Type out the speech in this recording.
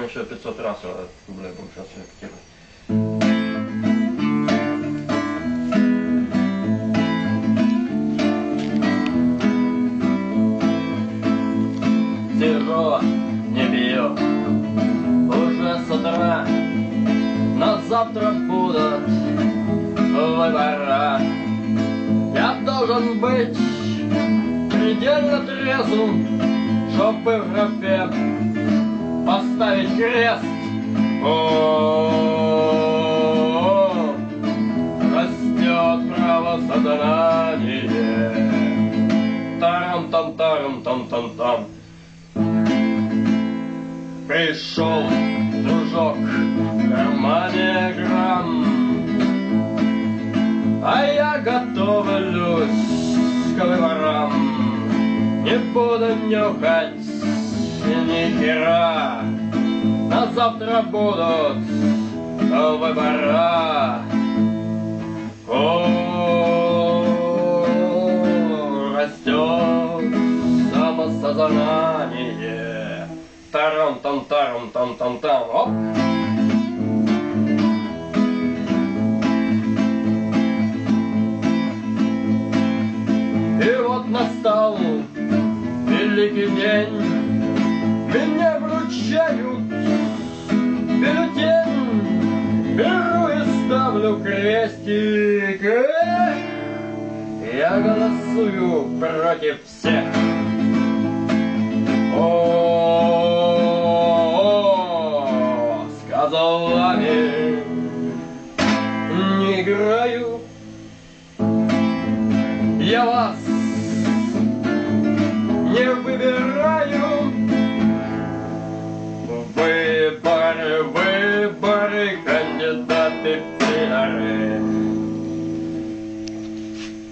еще 500 раз будем сейчас репетировать. Сижу, не пью, уже с утра, но завтра будут выбора. Я должен быть предельно трезвым, чтобы в гробе поставить крест. О, растет правосознание. Тарам-там-тарам-там-там-там. Пришел дружок, в кармане грамм, а я готовлюсь к выборам. Не буду нюхать ни хера, на завтра будут выбора. О, растет самосознание. Тарам-там-тарам-там-там-там. Оп! И вот настал великий день, меня вручают бюллетень, беру и ставлю крестик. Я голосую против всех. О, с козлами не играю. Я вас не выбираю. Выборы, выборы, кандидаты, пидоры.